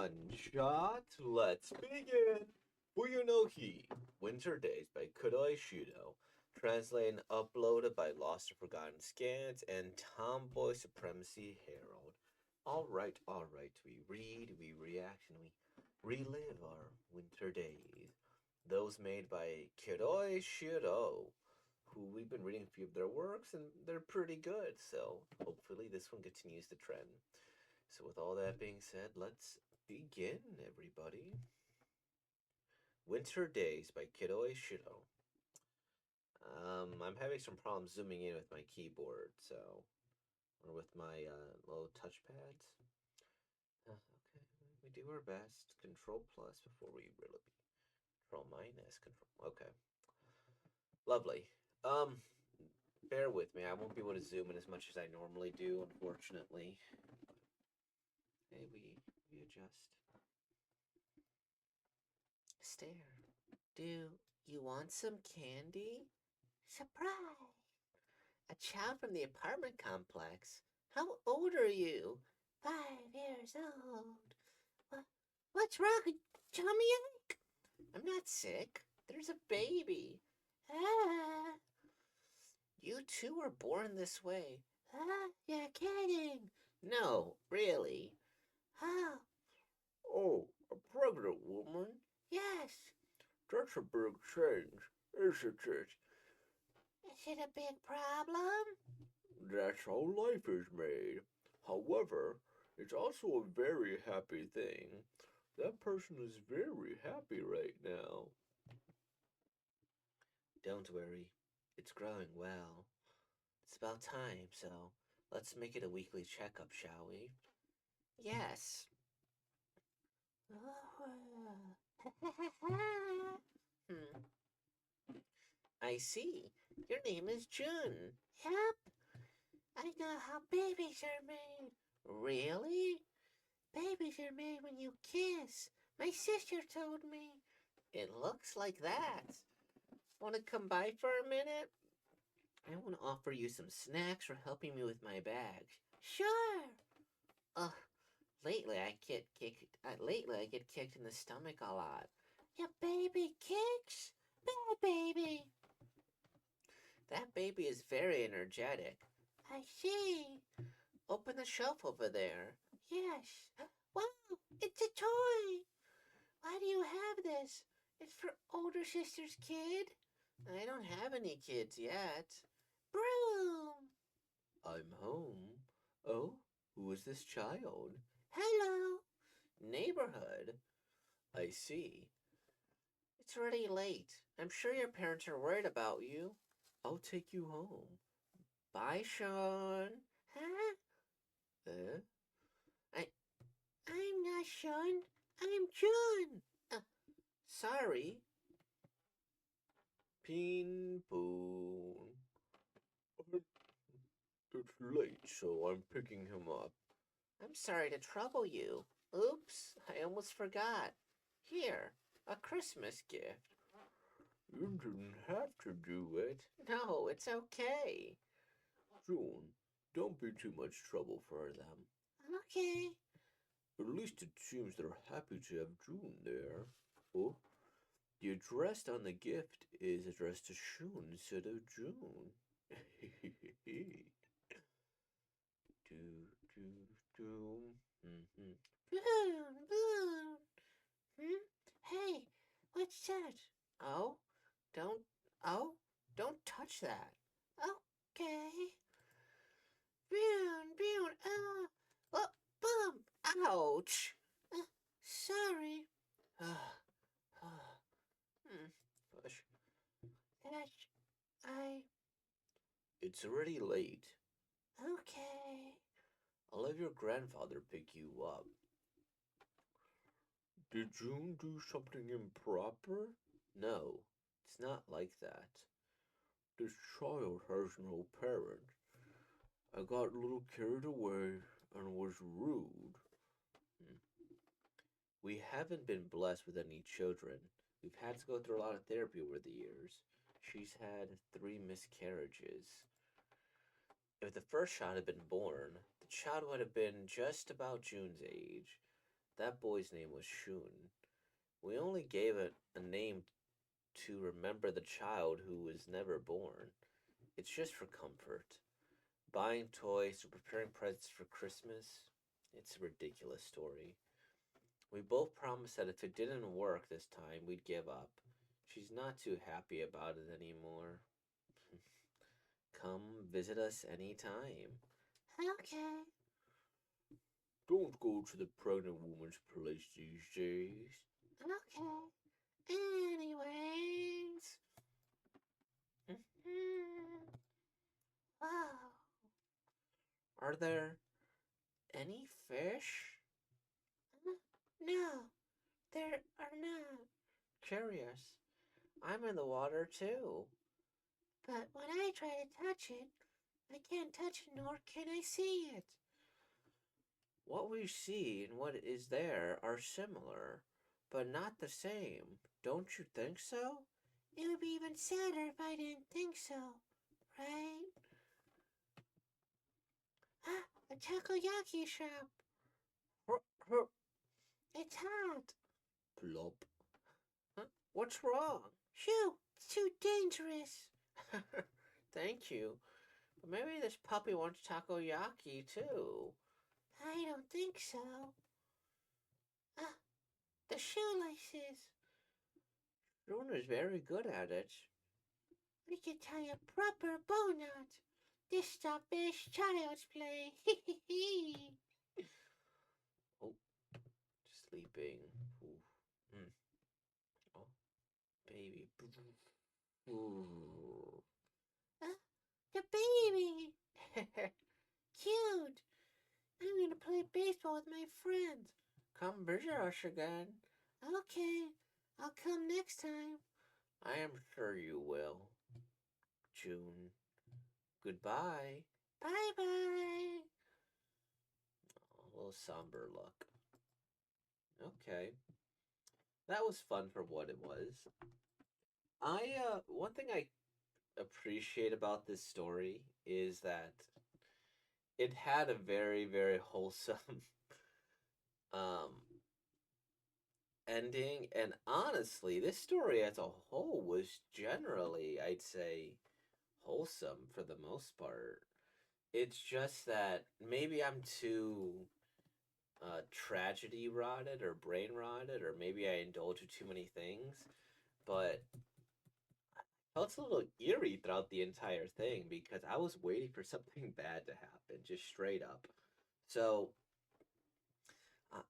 One shot, let's begin. Fuyu no Hi, Winter Days by Kudoi Shudo, translated and uploaded by Lost and Forgotten Scans and Tomboy Supremacy Herald. Alright, we read, we react, and we relive our winter days. Those made by Kudoi Shudo, who we've been reading a few of their works, and they're pretty good, so hopefully this one continues the trend. So with all that being said, let's begin, everybody. Winter Days by Kidoi Shido. I'm having some problems zooming in with my keyboard, so or with my little touchpads. Okay, we do our best. Control plus before we really control minus control. Okay, lovely. Um, bear with me. I won't be able to zoom in as much as I normally do, unfortunately. Hey, we adjust. Stare. Do you want some candy? Surprise! A child from the apartment complex. How old are you? 5 years old. What's wrong? Tummy ache? I'm not sick. There's a baby. Ah. You two were born this way. You're kidding. No, really. How? Oh, a pregnant woman? Yes. That's a big change, isn't it? Is it a big problem? That's how life is made. However, it's also a very happy thing. That person is very happy right now. Don't worry, it's growing well. It's about time, so let's make it a weekly checkup, shall we? Yes. Hmm. I see. Your name is Jun. Yep. I know how babies are made. Really? Babies are made when you kiss. My sister told me. It looks like that. Want to come by for a minute? I want to offer you some snacks for helping me with my bag. Sure. Ugh. Lately I get kicked in the stomach a lot. Your baby kicks? Bad baby. That baby is very energetic. I see. Open the shelf over there. Yes. Wow, it's a toy. Why do you have this? It's for older sister's kid. I don't have any kids yet. Broom. I'm home. Oh, who is this child? Hello. Neighborhood. I see. It's already late. I'm sure your parents are worried about you. I'll take you home. Bye, Sean. Huh? Uh, I I'm not Sean. I'm John. Sorry. Pin Poon. It's late, so I'm picking him up. I'm sorry to trouble you. Oops, I almost forgot. Here, a Christmas gift. You didn't have to do it. No, it's okay. June, don't be too much trouble for them. Okay. At least it seems they're happy to have June there. Oh, the address on the gift is addressed to Shun instead of June. do, do, do. Mm-hmm. Boom, boom. Hmm? Hey, what's that? Oh, don't, oh, don't touch that. Okay. Boom, oh, boom, ouch. Sorry. Push. Gosh, It's already late. Okay. I'll have your grandfather pick you up. Did June do something improper? No, it's not like that. This child has no parents. I got a little carried away and was rude. We haven't been blessed with any children. We've had to go through a lot of therapy over the years. She's had 3 miscarriages. If the first child had been born, the child would have been just about June's age. That boy's name was Shun. We only gave it a name to remember the child who was never born. It's just for comfort. Buying toys or preparing presents for Christmas, it's a ridiculous story. We both promised that if it didn't work this time, we'd give up. She's not too happy about it anymore. Come visit us anytime. Okay. Don't go to the pregnant woman's place these days. Okay. Anyways. Wow. Are there any fish? No, there are not. Curious. I'm in the water too. But when I try to touch it, I can't touch it nor can I see it. What we see and what is there are similar, but not the same. Don't you think so? It would be even sadder if I didn't think so, right? Ah, a takoyaki shop. It's hot. Plop. Huh? What's wrong? Shoo, it's too dangerous. Thank you. But maybe this puppy wants takoyaki too. I don't think so. Ah, the shoelaces. Runa's very good at it. We could tie a proper bow knot. This stuff is child's play. Oh, sleeping. Ooh. Mm. Oh, baby. Ooh. The baby. Cute. I'm gonna play baseball with my friends. Come visit us again. Okay, I'll come next time. I am sure you will. June. Goodbye. Bye bye. A little somber look. Okay. That was fun for what it was. One thing I appreciate about this story is that it had a very, very wholesome um ending, and honestly, this story as a whole was generally, I'd say, wholesome for the most part. It's just that maybe I'm too tragedy rotted or brain rotted, or maybe I indulge in too many things, but I felt a little eerie throughout the entire thing because I was waiting for something bad to happen, just straight up. So, uh,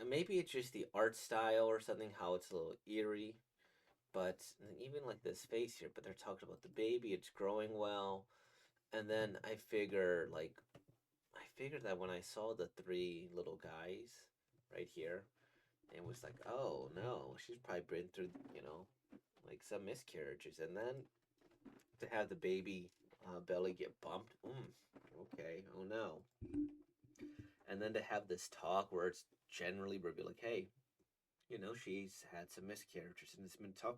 maybe it's just the art style or something, how it's a little eerie. But even like this face here, but they're talking about the baby, it's growing well. And then I figured that when I saw the three little guys right here, it was like, oh no, she's probably been through, like some miscarriages. And then to have the baby belly get bumped, okay, oh no. And then to have this talk where it's generally revealed, like, hey, she's had some miscarriages and it's been tough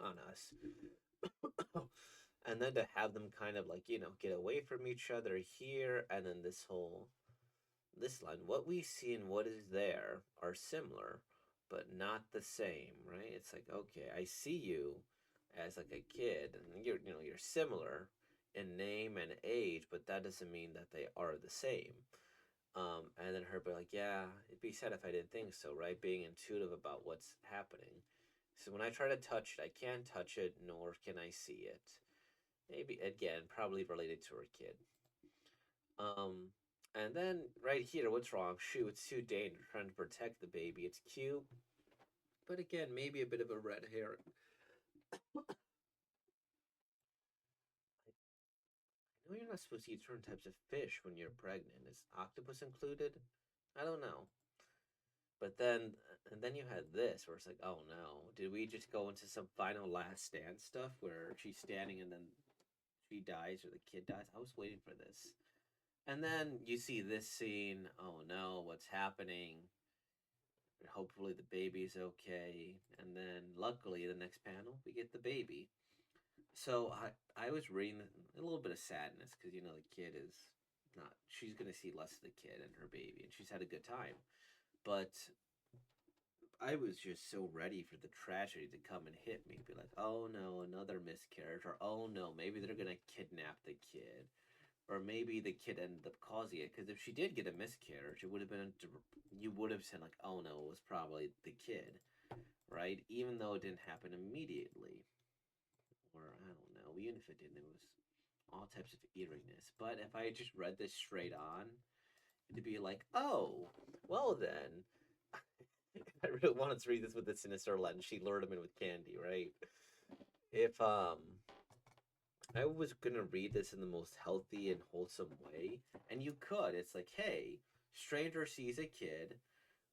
on us. And then to have them kind of like, get away from each other here, and then this line, what we see and what is there are similar, but not the same, right? It's like, okay, I see you as like a kid, and you're similar in name and age, but that doesn't mean that they are the same. And then her be like, yeah, it'd be sad if I didn't think so, right? Being intuitive about what's happening. So when I try to touch it, I can't touch it, nor can I see it. Maybe again, probably related to her kid. Um, and then right here, what's wrong? Shoo, it's too dangerous. Trying to protect the baby. It's cute, but again, maybe a bit of a red herring. I know you're not supposed to eat certain types of fish when you're pregnant. Is octopus included? I don't know. But then, and then you had this, where it's like, oh no, did we just go into some final last stand stuff where she's standing and then she dies or the kid dies? I was waiting for this. And then you see this scene. Oh no, what's happening? Hopefully the baby's okay. And then luckily the next panel we get the baby. So I was reading a little bit of sadness because the kid is not she's gonna see less of the kid and her baby, and she's had a good time. But I was just so ready for the tragedy to come and hit me. Be like, oh no, another miscarriage, or oh no, maybe they're gonna kidnap the kid, or maybe the kid ended up causing it. Because if she did get a miscarriage, it would have been you would have said like, oh no, it was probably the kid, right? Even though it didn't happen immediately, or I don't know, even if it didn't, it was all types of eeriness. But if I had just read this straight on, it'd be like, oh, well then, I really wanted to read this with the sinister lens. She lured him in with candy, right? If I was gonna read this in the most healthy and wholesome way, and you could. It's like, hey, stranger sees a kid,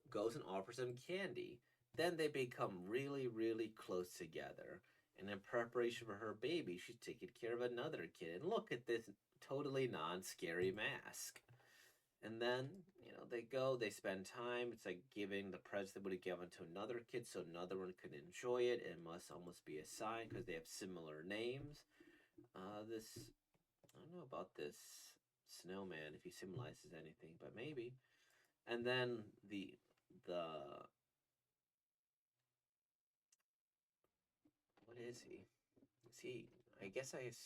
goes and offers him candy. Then they become really, really close together. And in preparation for her baby, she's taking care of another kid. And look at this totally non-scary mask. And then, they go, they spend time. It's like giving the present they would have given to another kid so another one could enjoy it. It must almost be a sign because they have similar names. I don't know about this snowman if he symbolizes anything, but maybe. And then the, what is he? Is he, I guess is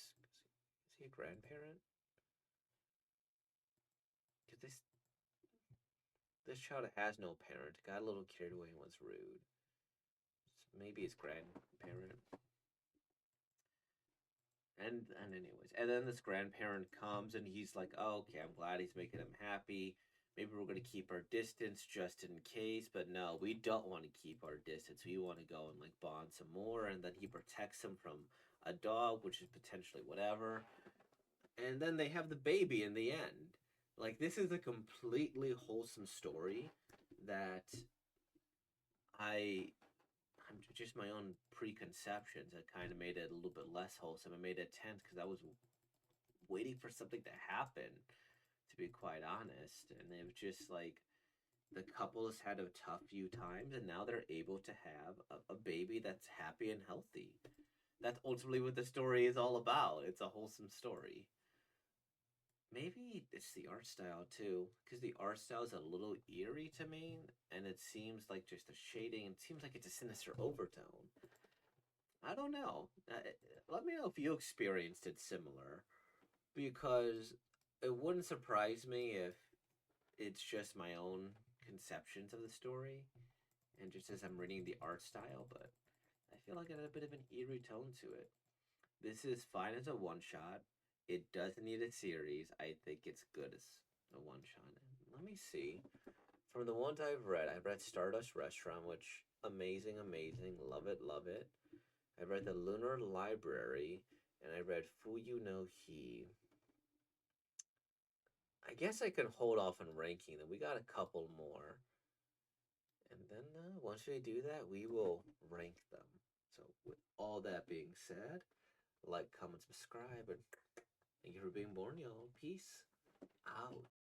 he a grandparent? Because this child has no parent. Got a little carried away and was rude. So maybe his grandparent. And anyways, and then this grandparent comes and he's like, oh, okay, I'm glad he's making him happy. Maybe we're gonna keep our distance just in case, but no, we don't want to keep our distance. We want to go and like bond some more, and then he protects him from a dog, which is potentially whatever. And then they have the baby in the end. Like this is a completely wholesome story that I I'm just my own preconceptions that kind of made it a little bit less wholesome. It made it tense because I was waiting for something to happen, to be quite honest. And it was just like the couple has had a tough few times, and now they're able to have a baby that's happy and healthy. That's ultimately what the story is all about. It's a wholesome story. Maybe it's the art style too, because the art style is a little eerie to me, and it seems like just the shading. It seems like it's a sinister overtone. I don't know. Let me know if you experienced it similar, because it wouldn't surprise me if it's just my own conceptions of the story, and just as I'm reading the art style, but I feel like it had a bit of an eerie tone to it. This is fine as a one shot. It doesn't need a series. I think it's good as a one shot. Let me see. From the ones I've read Stardust Restaurant, which amazing, amazing, love it, love it. I read The Lunar Library, and I read Fuyu no He. I guess I can hold off on ranking them. We got a couple more. And then once we do that, we will rank them. So, with all that being said, like, comment, subscribe, and thank you for being born, y'all. Peace out.